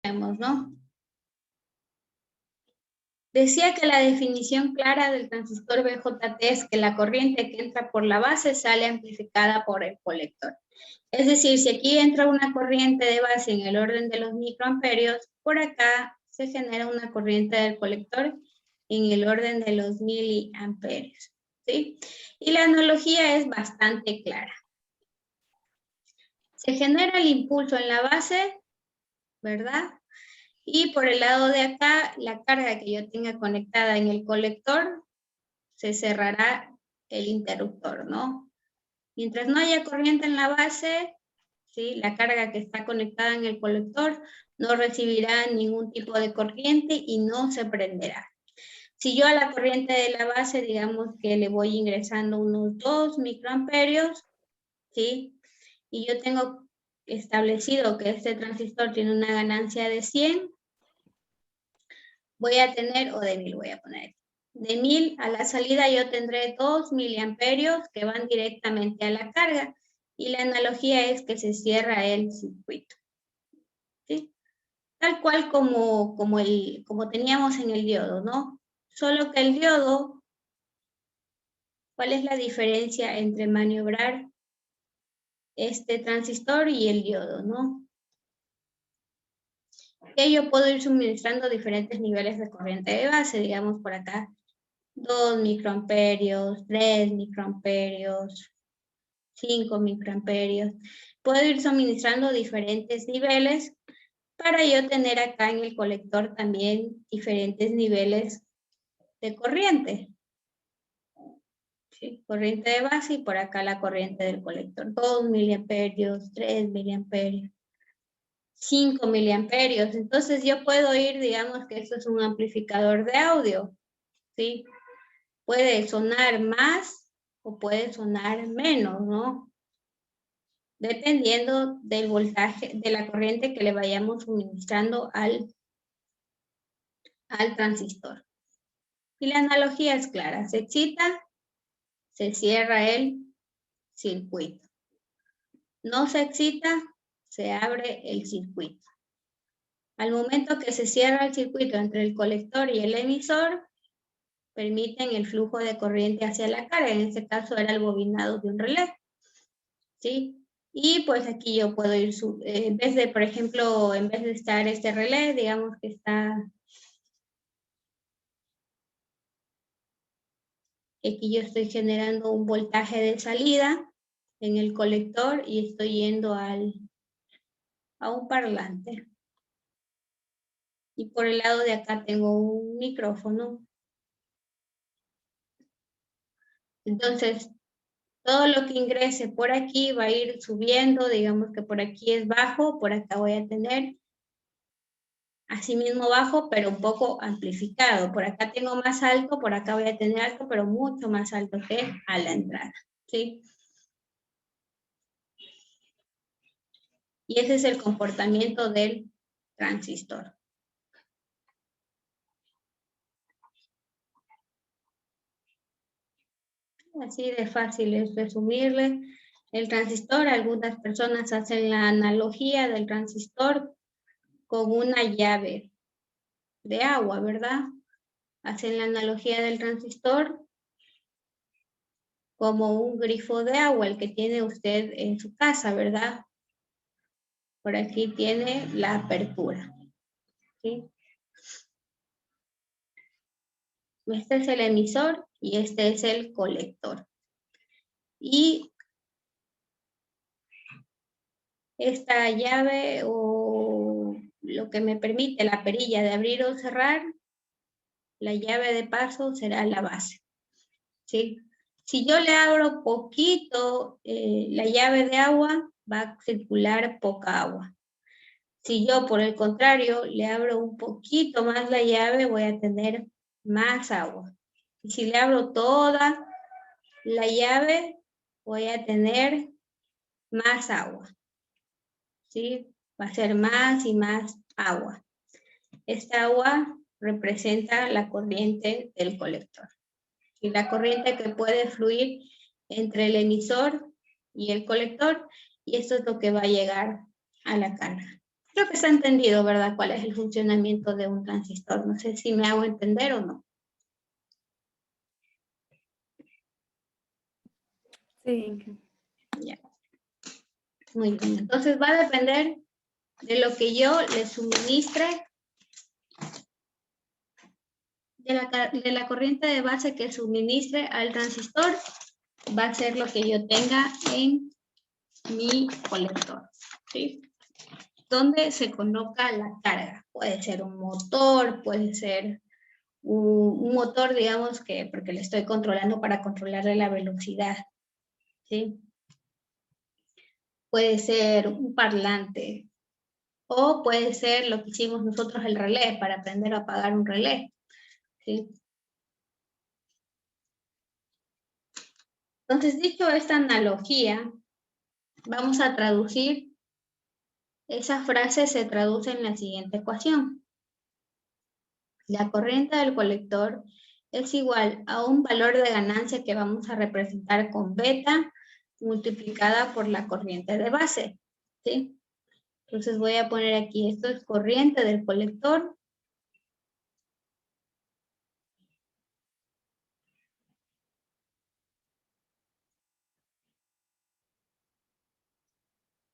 continuemos, ¿no? Decía que la definición clara del transistor BJT es que la corriente que entra por la base sale amplificada por el colector. Es decir, si aquí entra una corriente de base en el orden de los microamperios, por acá se genera una corriente del colector en el orden de los miliamperios, ¿sí? Y la analogía es bastante clara. Se genera el impulso en la base, ¿verdad? Y por el lado de acá, la carga que yo tenga conectada en el colector, se cerrará el interruptor, ¿no? Mientras no haya corriente en la base, ¿sí? La carga que está conectada en el colector no recibirá ningún tipo de corriente y no se prenderá. Si yo a la corriente de la base, digamos que le voy ingresando unos 2 microamperios, ¿sí? Y yo tengo establecido que este transistor tiene una ganancia de 100, voy a tener, o de 1000 voy a poner, de 1000 a la salida yo tendré 2 miliamperios que van directamente a la carga, y la analogía es que se cierra el circuito, ¿sí? Tal cual como teníamos en el diodo, ¿no? Solo que el diodo, ¿cuál es la diferencia entre maniobrar este transistor y el diodo, no? Que yo puedo ir suministrando diferentes niveles de corriente de base, digamos por acá, 2 microamperios, 3 microamperios, 5 microamperios. Puedo ir suministrando diferentes niveles para yo tener acá en el colector también diferentes niveles de corriente. ¿Sí? Corriente de base y por acá la corriente del colector. 2 miliamperios, 3 miliamperios, 5 miliamperios. Entonces yo puedo ir, digamos que esto es un amplificador de audio, ¿sí? Puede sonar más o puede sonar menos, ¿no? Dependiendo del voltaje, de la corriente que le vayamos suministrando al transistor. Y la analogía es clara, se excita, se cierra el circuito. No se excita, se abre el circuito. Al momento que se cierra el circuito entre el colector y el emisor, permiten el flujo de corriente hacia la carga. En este caso era el bobinado de un relé, ¿sí? Y pues aquí yo puedo ir, en vez de, por ejemplo, en vez de estar este relé, digamos que está, aquí yo estoy generando un voltaje de salida en el colector y estoy yendo a un parlante. Y por el lado de acá tengo un micrófono. Entonces, todo lo que ingrese por aquí va a ir subiendo, digamos que por aquí es bajo, por acá voy a tener así mismo bajo, pero un poco amplificado. Por acá tengo más alto, por acá voy a tener alto, pero mucho más alto que a la entrada, ¿sí? Y ese es el comportamiento del transistor. Así de fácil es resumirle. El transistor, algunas personas hacen la analogía del transistor con una llave de agua, ¿verdad? Hacen la analogía del transistor como un grifo de agua, el que tiene usted en su casa, ¿verdad? Por aquí tiene la apertura, ¿sí? Este es el emisor y este es el colector. Y esta llave o lo que me permite la perilla de abrir o cerrar, la llave de paso será la base, ¿sí? Si yo le abro poquito la llave de agua, va a circular poca agua. Si yo, por el contrario, le abro un poquito más la llave, voy a tener más agua. Y si le abro toda la llave, voy a tener más agua, ¿sí? Va a ser más y más agua. Esta agua representa la corriente del colector. Y la corriente que puede fluir entre el emisor y el colector, y esto es lo que va a llegar a la carga. Creo que está entendido, ¿verdad? ¿Cuál es el funcionamiento de un transistor? No sé si me hago entender o no. Sí. Ya. Muy bien. Entonces va a depender de lo que yo le suministre, de la corriente de base que suministre al transistor, va a ser lo que yo tenga en mi colector, ¿sí? Donde se coloca la carga. Puede ser un motor, puede ser un motor, digamos, que porque le estoy controlando para controlarle la velocidad, ¿sí? Puede ser un parlante, o puede ser lo que hicimos nosotros, el relé, para aprender a apagar un relé, ¿sí? Entonces, dicho esta analogía, vamos a traducir, esa frase se traduce en la siguiente ecuación. La corriente del colector es igual a un valor de ganancia que vamos a representar con beta multiplicada por la corriente de base, ¿sí? Entonces voy a poner aquí, esto es corriente del colector.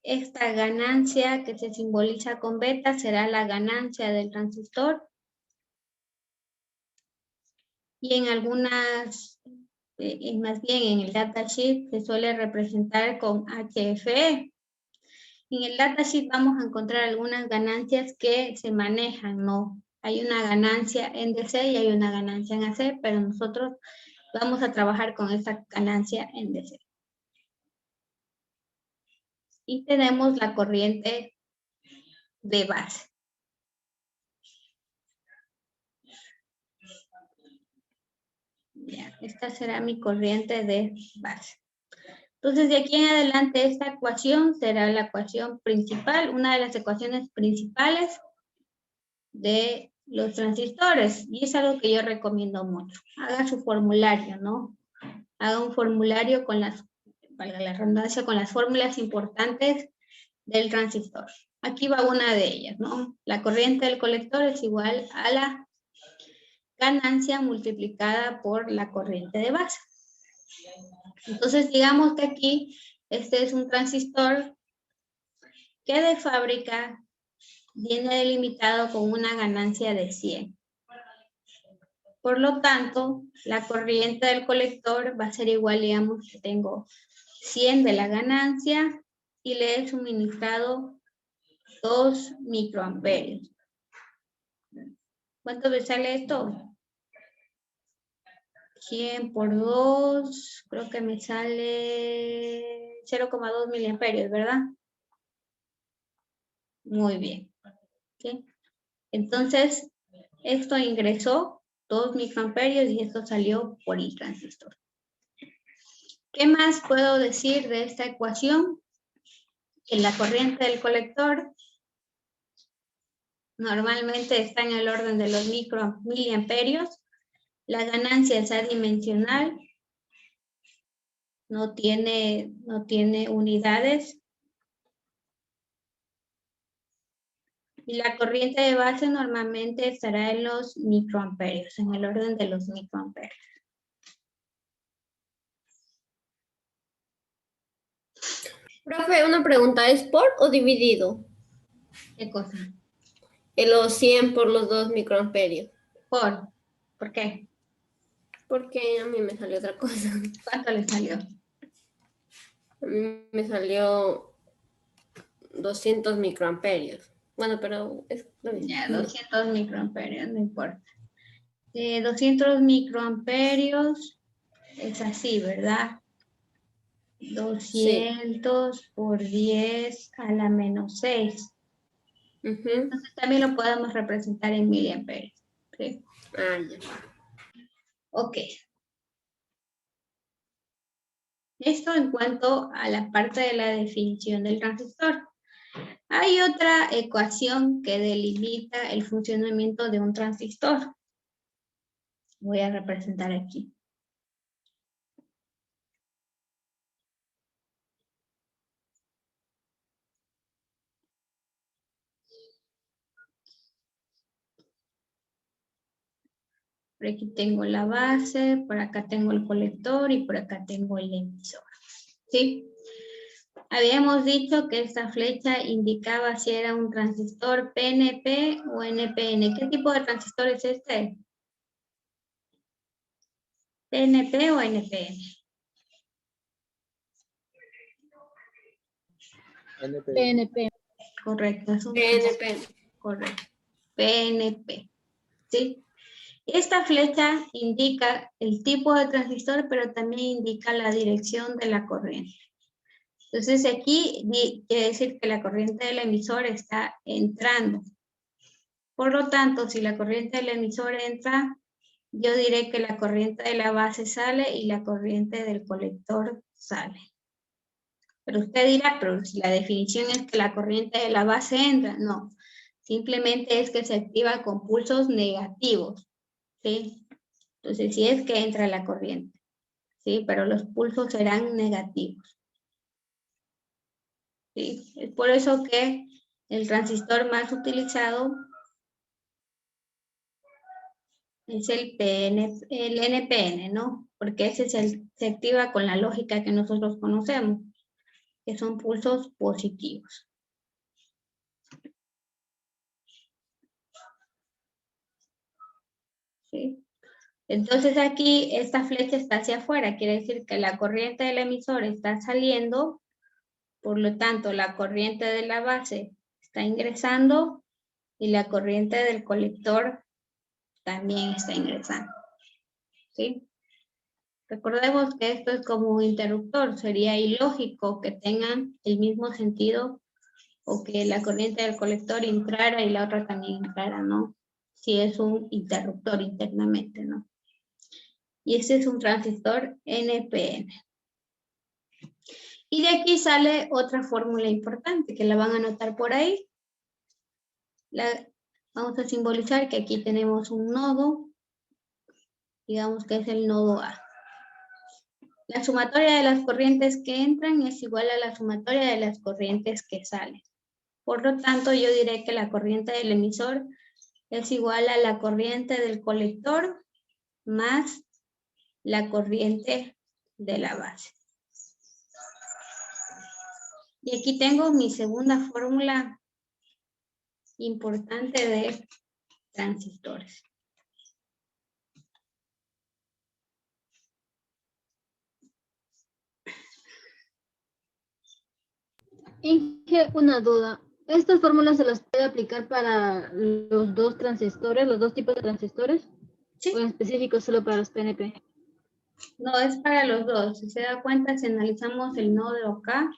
Esta ganancia que se simboliza con beta será la ganancia del transistor. Y en algunas, más bien en el datasheet se suele representar con HFE. En el datasheet vamos a encontrar algunas ganancias que se manejan, ¿no? Hay una ganancia en DC y hay una ganancia en AC, pero nosotros vamos a trabajar con esta ganancia en DC. Y tenemos la corriente de base. Ya, esta será mi corriente de base. Entonces, de aquí en adelante, esta ecuación será la ecuación principal, una de las ecuaciones principales de los transistores. Y es algo que yo recomiendo mucho. Haga su formulario, ¿no? Haga un formulario con las, valga la redundancia, con las fórmulas importantes del transistor. Aquí va una de ellas, ¿no? La corriente del colector es igual a la ganancia multiplicada por la corriente de base. Entonces, digamos que aquí este es un transistor que de fábrica viene delimitado con una ganancia de 100. Por lo tanto, la corriente del colector va a ser igual, digamos que tengo 100 de la ganancia y le he suministrado 2 microamperios. ¿Cuánto me sale esto? 100 por 2, creo que me sale 0,2 miliamperios, ¿verdad? Muy bien. ¿Sí? Entonces, esto ingresó 2 microamperios y esto salió por el transistor. ¿Qué más puedo decir de esta ecuación? Que la corriente del colector normalmente está en el orden de los miliamperios. La ganancia es adimensional, no tiene unidades. Y la corriente de base normalmente estará en los microamperios, en el orden de los microamperios. Profe, una pregunta, ¿es por o dividido? ¿Qué cosa? Los 100 por los 2 microamperios. ¿Por qué? Porque a mí me salió otra cosa. ¿Cuánto le salió? A mí me salió 200 microamperios. Bueno, pero es lo mismo. Ya, 200 microamperios, no importa. 200 microamperios es así, ¿verdad? 200 Sí. por 10 a la menos 6. Entonces también lo podemos representar en miliamperios. ¿Sí? Ah, ya. Ok. Esto en cuanto a la parte de la definición del transistor. Hay otra ecuación que delimita el funcionamiento de un transistor. Voy a representar aquí. Por aquí tengo la base, por acá tengo el colector y por acá tengo el emisor. ¿Sí? Habíamos dicho que esta flecha indicaba si era un transistor PNP o NPN. ¿Qué tipo de transistor es este? ¿PNP o NPN? PNP. Correcto, es un PNP. correcto. PNP. ¿Sí? Esta flecha indica el tipo de transistor, pero también indica la dirección de la corriente. Entonces aquí quiere decir que la corriente del emisor está entrando. Por lo tanto, si la corriente del emisor entra, yo diré que la corriente de la base sale y la corriente del colector sale. Pero usted dirá, pero si la definición es que la corriente de la base entra, no. Simplemente es que se activa con pulsos negativos, ¿sí? Entonces, sí es que entra la corriente, ¿sí? Pero los pulsos serán negativos, ¿sí? Es por eso que el transistor más utilizado es el NPN, ¿no? Porque ese se activa con la lógica que nosotros conocemos, que son pulsos positivos. ¿Sí? Entonces aquí esta flecha está hacia afuera, quiere decir que la corriente del emisor está saliendo, por lo tanto la corriente de la base está ingresando y la corriente del colector también está ingresando. ¿Sí? Recordemos que esto es como un interruptor, sería ilógico que tengan el mismo sentido o que la corriente del colector entrara y la otra también entrara, ¿no? Si es un interruptor internamente, ¿no? Y este es un transistor NPN. Y de aquí sale otra fórmula importante que la van a anotar por ahí. Vamos a simbolizar que aquí tenemos un nodo, digamos que es el nodo A. La sumatoria de las corrientes que entran es igual a la sumatoria de las corrientes que salen. Por lo tanto, yo diré que la corriente del emisor es igual a la corriente del colector más la corriente de la base. Y aquí tengo mi segunda fórmula importante de transistores. Inge, una duda. ¿Estas fórmulas se las puede aplicar para los dos transistores, los dos tipos de transistores? Sí. ¿O en específico solo para los PNP? No, es para los dos. Si se da cuenta, si analizamos el nodo K,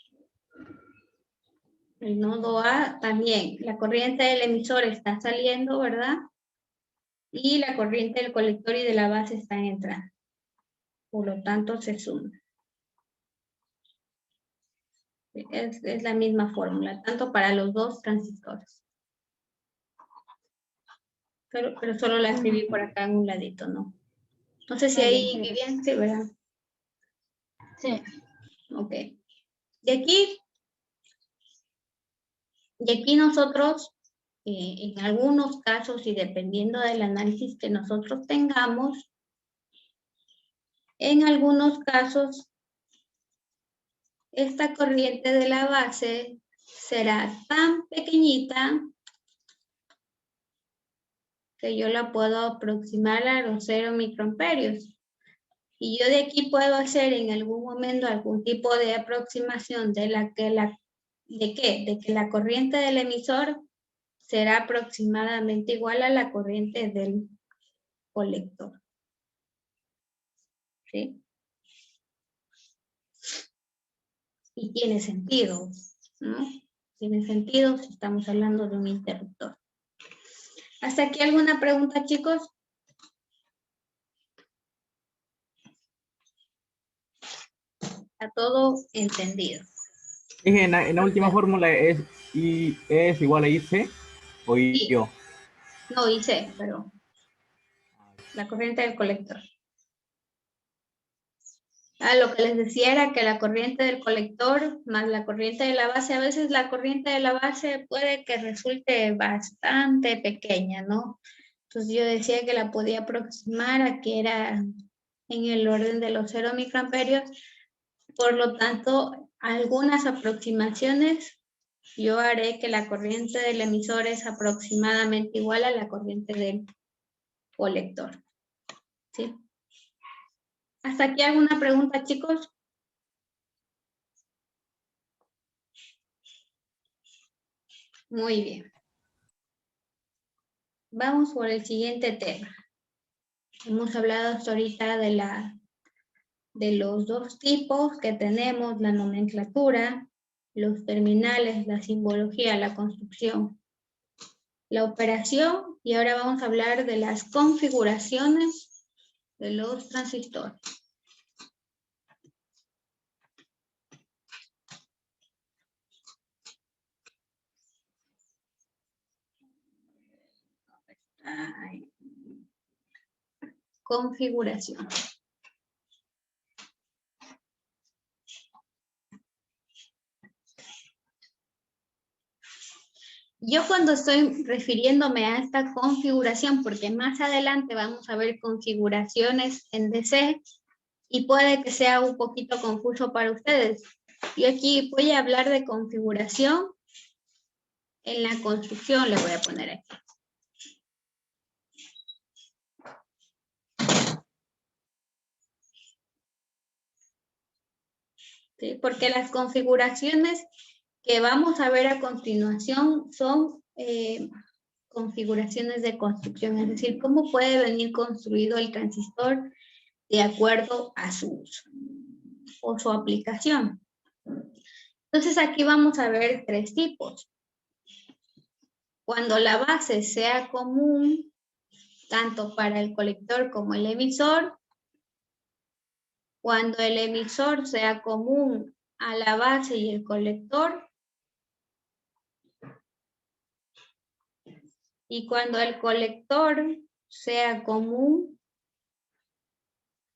el nodo A también, la corriente del emisor está saliendo, ¿verdad? Y la corriente del colector y de la base está entrando. Por lo tanto, se suma. Es la misma fórmula, tanto para los dos transistores. Pero solo la escribí por acá en un ladito, ¿no? No sé si ahí bien, sí, ¿verdad? Sí. Ok. De aquí nosotros, en algunos casos y dependiendo del análisis que nosotros tengamos, en algunos casos, esta corriente de la base será tan pequeñita que yo la puedo aproximar a los 0 microamperios. Y yo de aquí puedo hacer en algún momento algún tipo de aproximación de que la corriente del emisor será aproximadamente igual a la corriente del colector. ¿Sí? Y tiene sentido, ¿no? Tiene sentido si estamos hablando de un interruptor. ¿Hasta aquí alguna pregunta, chicos? Está todo entendido. En la última fórmula es I es igual a IC o Sí. IO. No hice, pero la corriente del colector. Lo que les decía era que la corriente del colector más la corriente de la base, a veces la corriente de la base puede que resulte bastante pequeña, ¿no? Entonces yo decía que la podía aproximar a que era en el orden de los 0 microamperios. Por lo tanto, algunas aproximaciones yo haré que la corriente del emisor es aproximadamente igual a la corriente del colector. ¿Sí? ¿Hasta aquí alguna pregunta, chicos? Muy bien. Vamos por el siguiente tema. Hemos hablado hasta ahorita de los dos tipos que tenemos, la nomenclatura, los terminales, la simbología, la construcción, la operación, y ahora vamos a hablar de las configuraciones de los transistores. Configuración. Yo cuando estoy refiriéndome a esta configuración, porque más adelante vamos a ver configuraciones en DC y puede que sea un poquito confuso para ustedes. Yo aquí voy a hablar de configuración en la construcción, le voy a poner aquí. ¿Sí? Porque las configuraciones que vamos a ver a continuación son configuraciones de construcción, es decir, cómo puede venir construido el transistor de acuerdo a su uso o su aplicación. Entonces aquí vamos a ver 3 tipos. Cuando la base sea común, tanto para el colector como el emisor, cuando el emisor sea común a la base y el colector, y cuando el colector sea común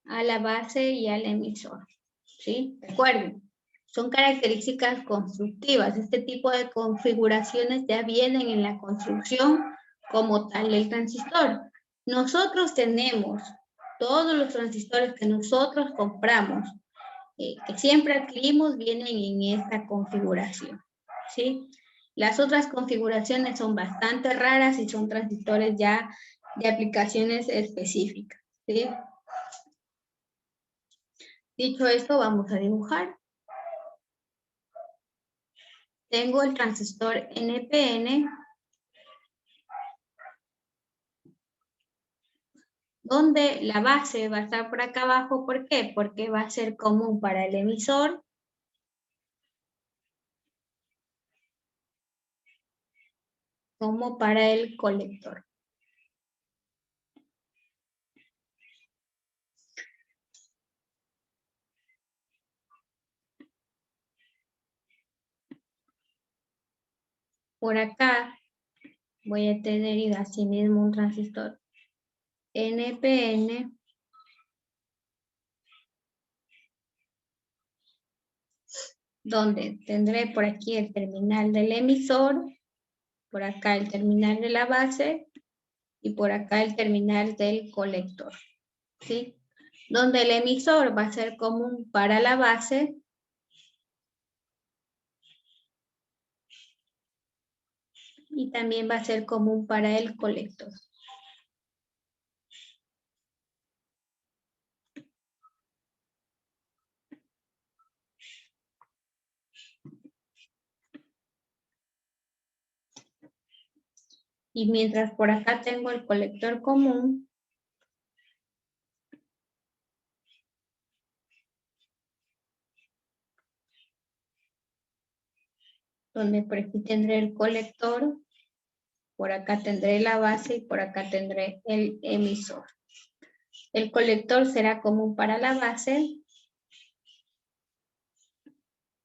a la base y al emisor. ¿Sí? Recuerden, son características constructivas. Este tipo de configuraciones ya vienen en la construcción como tal del transistor. Nosotros tenemos todos los transistores que nosotros compramos, que siempre adquirimos, vienen en esta configuración. ¿Sí? Las otras configuraciones son bastante raras y son transistores ya de aplicaciones específicas. ¿Sí? Dicho esto, vamos a dibujar. Tengo el transistor NPN, donde la base va a estar por acá abajo. ¿Por qué? Porque va a ser común para el emisor como para el colector. Por acá voy a tener asimismo un transistor NPN, donde tendré por aquí el terminal del emisor, por acá el terminal de la base y por acá el terminal del colector. ¿Sí? Donde el emisor va a ser común para la base y también va a ser común para el colector. Y mientras por acá tengo el colector común, donde por aquí tendré el colector, por acá tendré la base y por acá tendré el emisor. El colector será común para la base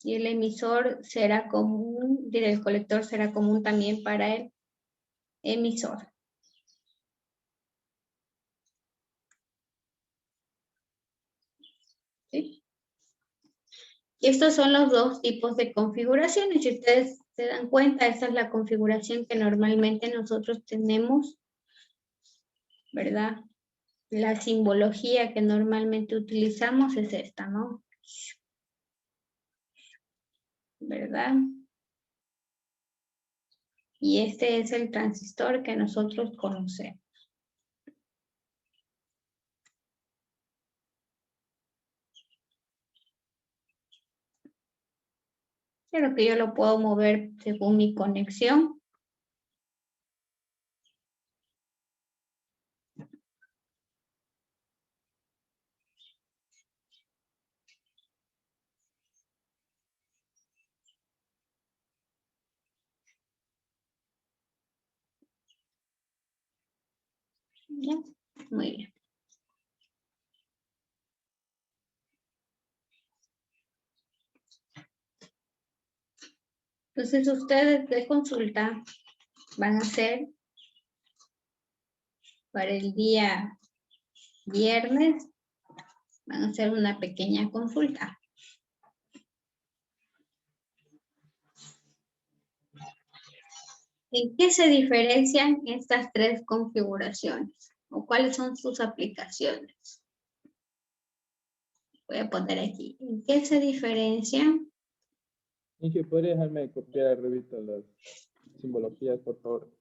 y el emisor será común, el colector será común también para el emisor. ¿Sí? Estos son los dos tipos de configuraciones. Si ustedes se dan cuenta, esta es la configuración que normalmente nosotros tenemos ¿verdad? La simbología que normalmente utilizamos es esta, ¿no? ¿Verdad? Y este es el transistor que nosotros conocemos. Pero que yo lo puedo mover según mi conexión. ¿Ya? Muy bien. Entonces, ustedes de consulta van a hacer para el día viernes, van a hacer una pequeña consulta. ¿En qué se diferencian estas tres configuraciones? ¿O cuáles son sus aplicaciones? Voy a poner aquí. ¿En qué se diferencian? Inge, ¿podría dejarme copiar a revista las simbologías, por favor?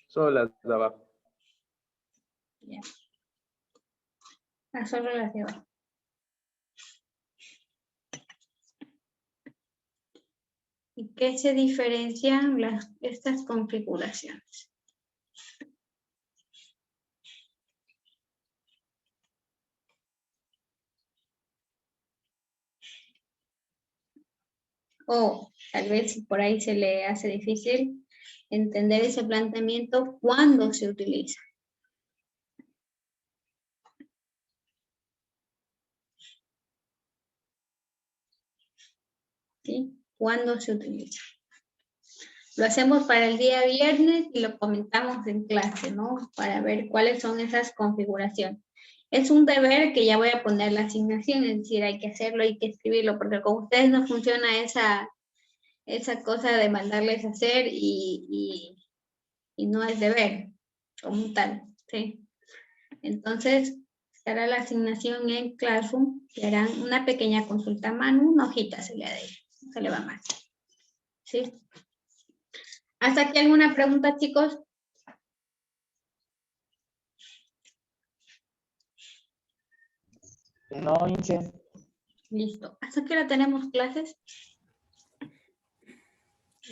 Solo las de abajo. Ya. Solo las de abajo. ¿En qué se diferencian estas configuraciones? O tal vez si por ahí se le hace difícil entender ese planteamiento, ¿cuándo se utiliza? ¿Sí? ¿Cuándo se utiliza? Lo hacemos para el día viernes y lo comentamos en clase, ¿no? Para ver cuáles son esas configuraciones. Es un deber que ya voy a poner la asignación, es decir, hay que hacerlo, hay que escribirlo, porque con ustedes no funciona esa cosa de mandarles a hacer y no es deber como tal, ¿sí? Entonces, será la asignación en Classroom, que harán una pequeña consulta a mano, una hojita se le da, no se le va más, ¿sí? ¿Hasta aquí alguna pregunta, chicos? No, Inge. Listo. ¿Hasta qué hora tenemos clases?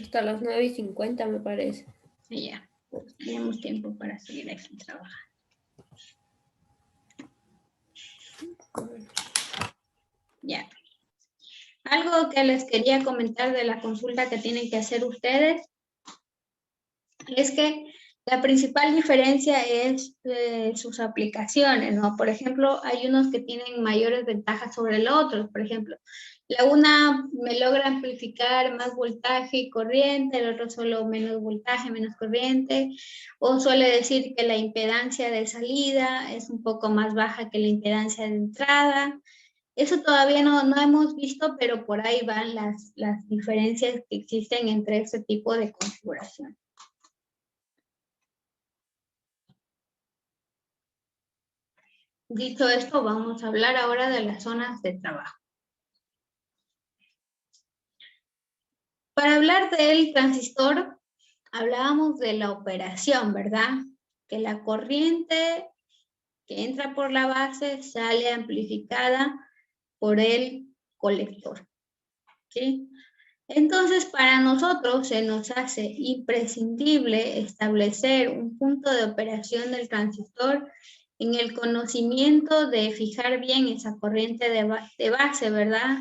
Hasta las 9:50 me parece. Ya, pues tenemos tiempo para seguir aquí trabajando. Ya. Algo que les quería comentar de la consulta que tienen que hacer ustedes es que la principal diferencia es sus aplicaciones, ¿no? Por ejemplo, hay unos que tienen mayores ventajas sobre el otro. Por ejemplo, la una me logra amplificar más voltaje y corriente, el otro solo menos voltaje, menos corriente, o suele decir que la impedancia de salida es un poco más baja que la impedancia de entrada. Eso todavía no hemos visto, pero por ahí van las diferencias que existen entre este tipo de configuración. Dicho esto, vamos a hablar ahora de las zonas de trabajo. Para hablar del transistor, hablábamos de la operación, ¿verdad? Que la corriente que entra por la base sale amplificada por el colector, ¿sí? Entonces, para nosotros se nos hace imprescindible establecer un punto de operación del transistor en el conocimiento de fijar bien esa corriente de base, ¿verdad?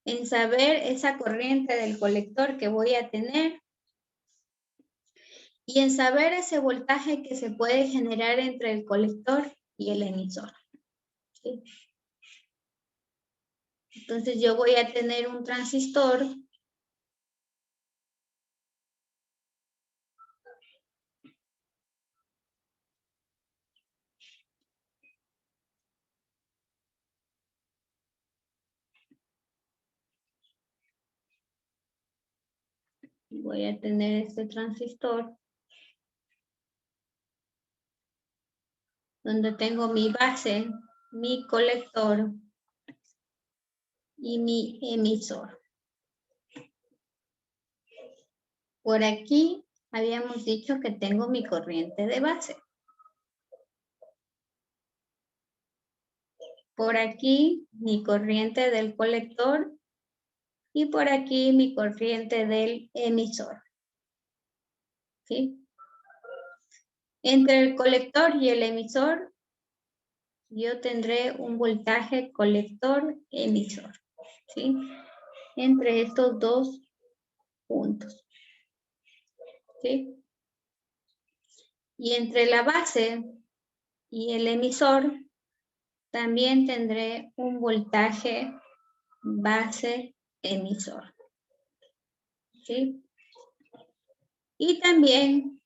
En saber esa corriente del colector que voy a tener y en saber ese voltaje que se puede generar entre el colector y el emisor, ¿sí? Entonces yo voy a tener un transistor y voy a tener este transistor donde tengo mi base, mi colector y mi emisor. Por aquí habíamos dicho que tengo mi corriente de base. Por aquí mi corriente del colector y por aquí mi corriente del emisor. ¿Sí? Entre el colector y el emisor, yo tendré un voltaje colector-emisor. ¿Sí? Entre estos dos puntos. ¿Sí? Y entre la base y el emisor, también tendré un voltaje base-emisor. ¿Sí? Y también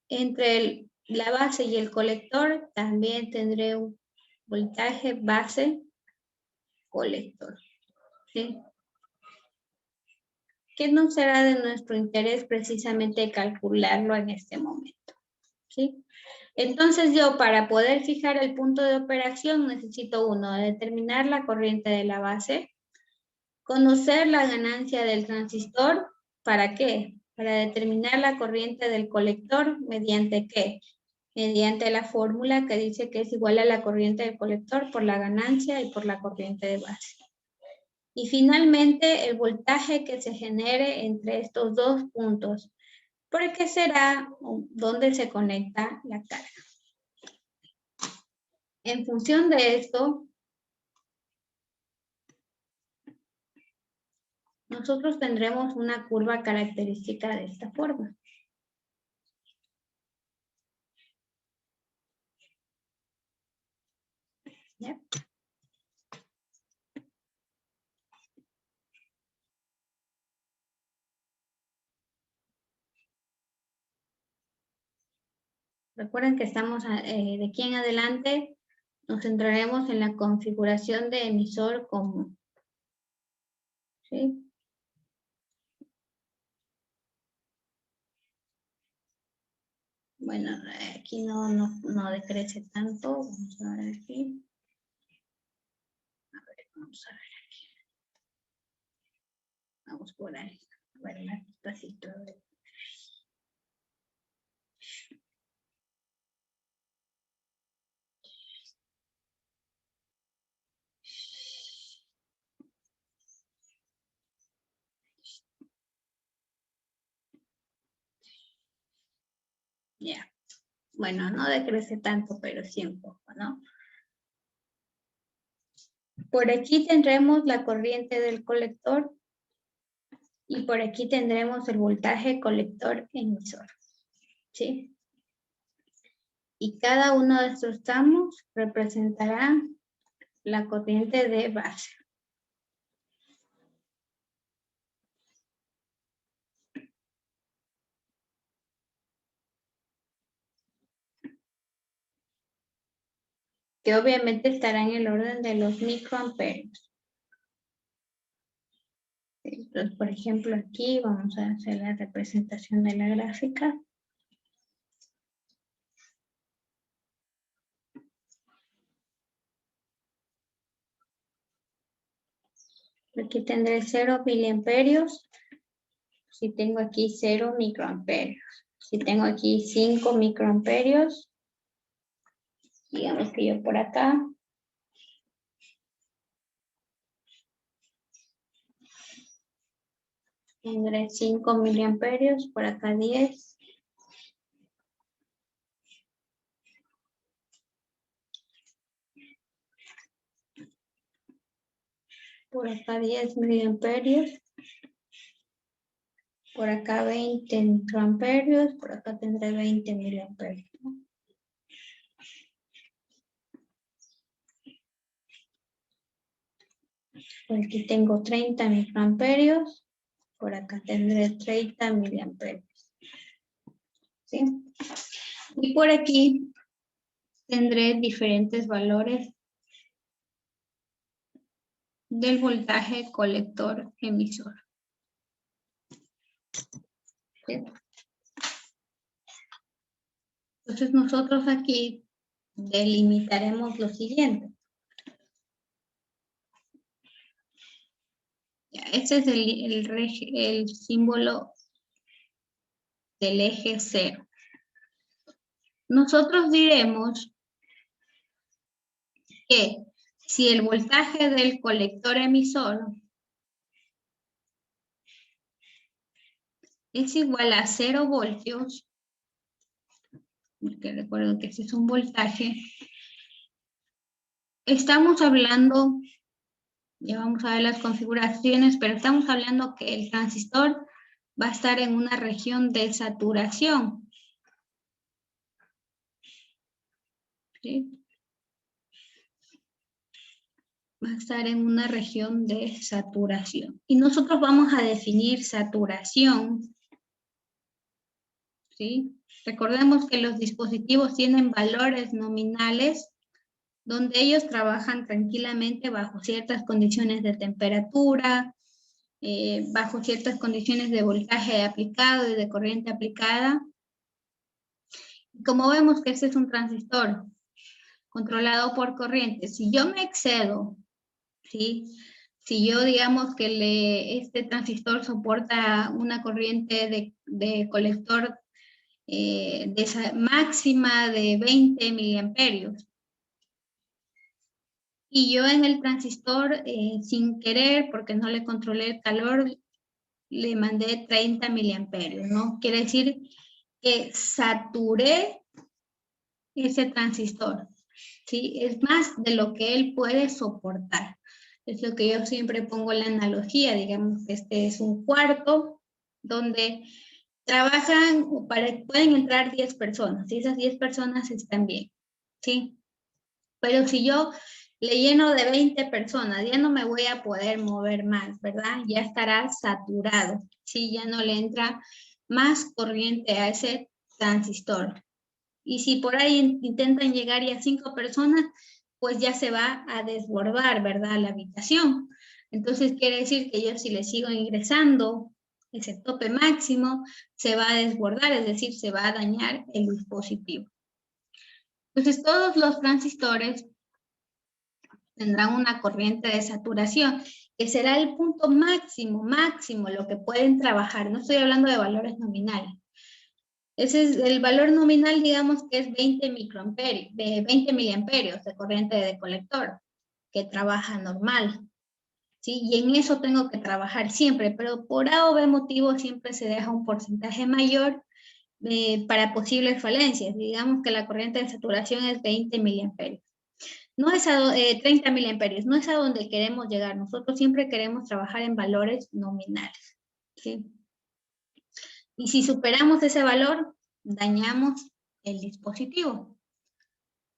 entre la base y el colector, también tendré un voltaje base-colector. ¿Sí? Que no será de nuestro interés precisamente calcularlo en este momento. ¿Sí? Entonces yo para poder fijar el punto de operación necesito determinar la corriente de la base, conocer la ganancia del transistor, ¿para qué? Para determinar la corriente del colector, ¿mediante qué? Mediante la fórmula que dice que es igual a la corriente del colector por la ganancia y por la corriente de base. Y finalmente el voltaje que se genere entre estos dos puntos, porque será donde se conecta la carga. En función de esto, nosotros tendremos una curva característica de esta forma. ¿Ya? Recuerden que estamos de aquí en adelante, nos centraremos en la configuración de emisor común. ¿Sí? Bueno, aquí no decrece tanto. Vamos a ver aquí. A ver, vamos a ver aquí. Vamos por ahí. A ver, despacito. Ya. Bueno, no decrece tanto, pero sí un poco, ¿no? Por aquí tendremos la corriente del colector y por aquí tendremos el voltaje colector-emisor. ¿Sí? Y cada uno de estos tramos representará la corriente de base. Que obviamente estará en el orden de los microamperios. Entonces, por ejemplo, aquí vamos a hacer la representación de la gráfica. Aquí tendré 0 miliamperios. Si tengo aquí 0 microamperios. Si tengo aquí 5 microamperios, digamos que yo por acá tendré 5 miliamperios, por acá 10. Por acá 10 miliamperios. Por acá 20 microamperios, por acá tendré 20 miliamperios. Por aquí tengo 30 microamperios, por acá tendré 30 miliamperios. ¿Sí? Y por aquí tendré diferentes valores del voltaje colector emisor. ¿Sí? Entonces nosotros aquí delimitaremos lo siguiente. Ya, ese es el símbolo del eje 0. Nosotros diremos que si el voltaje del colector emisor es igual a 0 voltios, porque recuerden que ese es un voltaje, estamos hablando, ya vamos a ver las configuraciones, pero estamos hablando que el transistor va a estar en una región de saturación. ¿Sí? Va a estar en una región de saturación. Y nosotros vamos a definir saturación. ¿Sí? Recordemos que los dispositivos tienen valores nominales donde ellos trabajan tranquilamente bajo ciertas condiciones de temperatura, bajo ciertas condiciones de voltaje aplicado y de corriente aplicada. Como vemos que este es un transistor controlado por corriente, si yo me excedo, ¿sí? Si yo digamos que este transistor soporta una corriente de colector máxima de 20 miliamperios, y yo en el transistor, sin querer, porque no le controlé el calor, le mandé 30 miliamperios, ¿no? Quiere decir que saturé ese transistor, ¿sí? Es más de lo que él puede soportar. Es lo que yo siempre pongo la analogía, digamos que este es un cuarto donde trabajan, pueden entrar 10 personas, y esas 10 personas están bien, ¿sí? Pero si yo le lleno de 20 personas, ya no me voy a poder mover más, ¿verdad? Ya estará saturado, ¿sí? Ya no le entra más corriente a ese transistor. Y si por ahí intentan llegar ya 5 personas, pues ya se va a desbordar, ¿verdad? La habitación. Entonces quiere decir que yo si le sigo ingresando ese tope máximo, se va a desbordar, es decir, se va a dañar el dispositivo. Entonces todos los transistores tendrán una corriente de saturación, que será el punto máximo, lo que pueden trabajar. No estoy hablando de valores nominales. Ese es el valor nominal, digamos que es 20 miliamperios de corriente de colector, que trabaja normal. ¿Sí? Y en eso tengo que trabajar siempre, pero por A o B motivo siempre se deja un porcentaje mayor para posibles falencias. Digamos que la corriente de saturación es 20 miliamperios. No es 30 miliamperios, no es a donde queremos llegar. Nosotros siempre queremos trabajar en valores nominales. ¿Sí? Y si superamos ese valor, dañamos el dispositivo.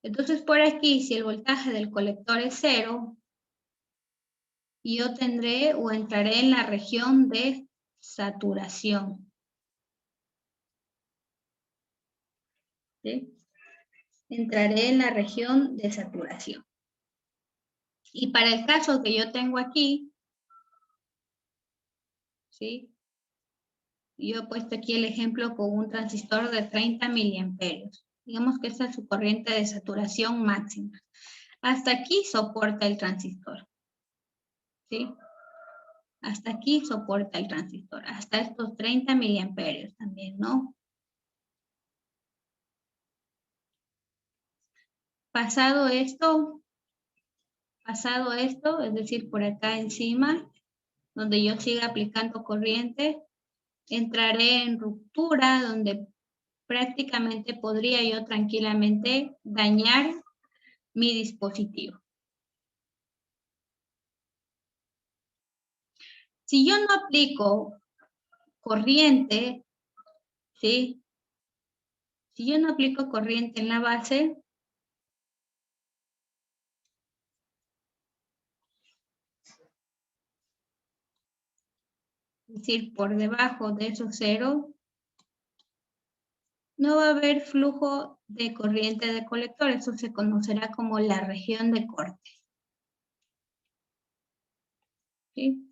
Entonces, por aquí, si el voltaje del colector es 0, yo tendré o entraré en la región de saturación. ¿Sí? Entraré en la región de saturación. Y para el caso que yo tengo aquí, ¿sí? Yo he puesto aquí el ejemplo con un transistor de 30 miliamperios. Digamos que esta es su corriente de saturación máxima. Hasta aquí soporta el transistor. ¿Sí? Hasta aquí soporta el transistor. Hasta estos 30 miliamperios también, ¿no? Pasado esto, es decir, por acá encima, donde yo siga aplicando corriente, entraré en ruptura, donde prácticamente podría yo tranquilamente dañar mi dispositivo. Si yo no aplico corriente, ¿sí? Si yo no aplico corriente en la base, es decir, por debajo de esos 0, no va a haber flujo de corriente de colector. Eso se conocerá como la región de corte. ¿Sí?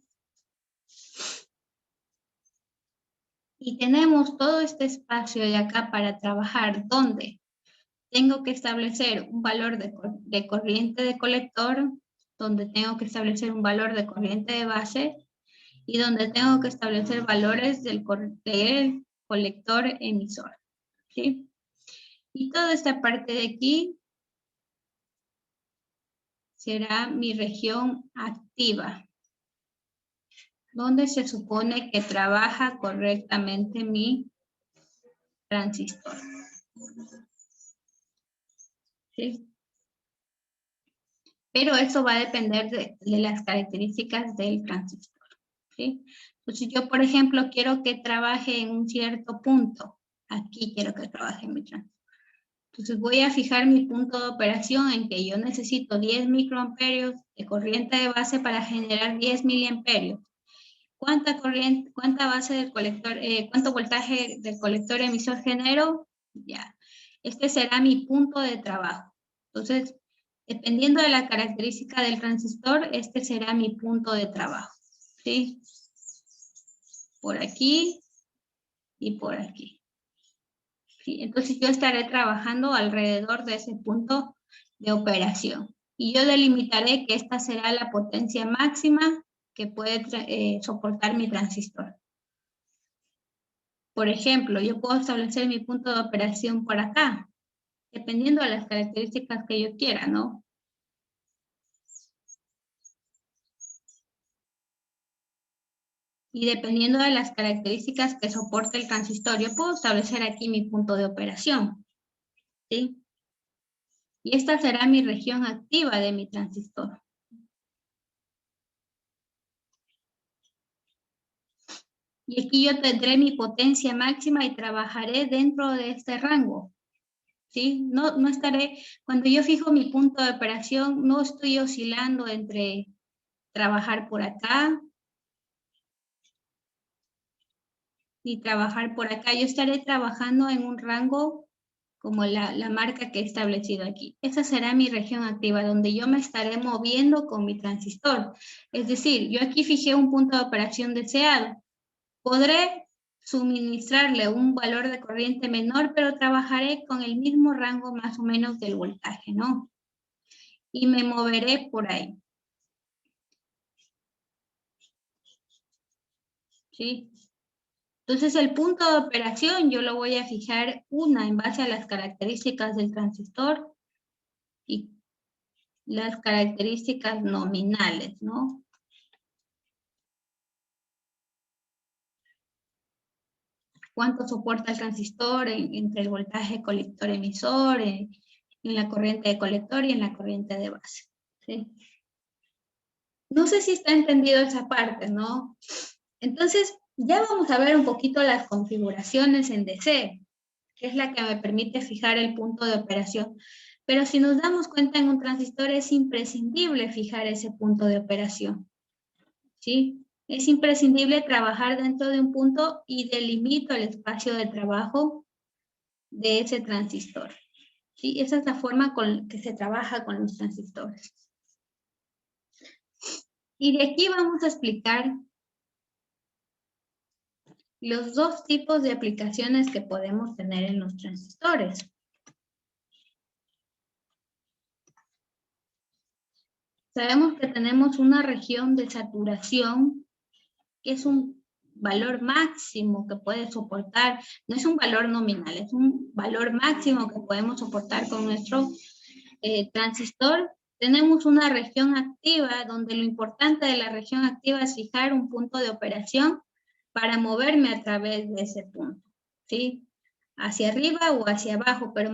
Y tenemos todo este espacio de acá para trabajar. ¿Dónde? tengo que establecer un valor de corriente de colector, donde tengo que establecer un valor de corriente de base y donde tengo que establecer valores del colector emisor. ¿Sí? Y toda esta parte de aquí será mi región activa, donde se supone que trabaja correctamente mi transistor. ¿Sí? Pero eso va a depender de las características del transistor. ¿Sí? Entonces yo, por ejemplo, quiero que trabaje en un cierto punto. Aquí quiero que trabaje mi transistor. Entonces voy a fijar mi punto de operación en que yo necesito 10 microamperios de corriente de base para generar 10 miliamperios. ¿Cuánta corriente, cuánta base del colector, cuánto voltaje del colector emisor genero? Ya. Este será mi punto de trabajo. Entonces, dependiendo de la característica del transistor, este será mi punto de trabajo. ¿Sí? Por aquí y por aquí. ¿Sí? Entonces yo estaré trabajando alrededor de ese punto de operación. Y yo delimitaré que esta será la potencia máxima que puede soportar mi transistor. Por ejemplo, yo puedo establecer mi punto de operación por acá, dependiendo de las características que yo quiera, ¿no? Y dependiendo de las características que soporte el transistor, yo puedo establecer aquí mi punto de operación, ¿sí? Y esta será mi región activa de mi transistor. Y aquí yo tendré mi potencia máxima y trabajaré dentro de este rango, ¿sí? No estaré, cuando yo fijo mi punto de operación, no estoy oscilando entre trabajar por acá ni trabajar por acá. Yo estaré trabajando en un rango como la marca que he establecido aquí. Esa será mi región activa, donde yo me estaré moviendo con mi transistor. Es decir, yo aquí fijé un punto de operación deseado. Podré suministrarle un valor de corriente menor, pero trabajaré con el mismo rango más o menos del voltaje, ¿no? Y me moveré por ahí. ¿Sí? Entonces el punto de operación yo lo voy a fijar en base a las características del transistor y las características nominales, ¿no? Cuánto soporta el transistor entre el voltaje colector-emisor, en la corriente de colector y en la corriente de base. ¿Sí? No sé si está entendido esa parte, ¿no? Entonces, ya vamos a ver un poquito las configuraciones en DC, que es la que me permite fijar el punto de operación. Pero si nos damos cuenta, en un transistor es imprescindible fijar ese punto de operación. ¿Sí? Es imprescindible trabajar dentro de un punto y delimito el espacio de trabajo de ese transistor. ¿Sí? Esa es la forma con que se trabaja con los transistores. Y de aquí vamos a explicar los dos tipos de aplicaciones que podemos tener en los transistores. Sabemos que tenemos una región de saturación que es un valor máximo que puede soportar, no es un valor nominal, es un valor máximo que podemos soportar con nuestro transistor. Tenemos una región activa donde lo importante de la región activa es fijar un punto de operación para moverme a través de ese punto, ¿sí? Hacia arriba o hacia abajo, pero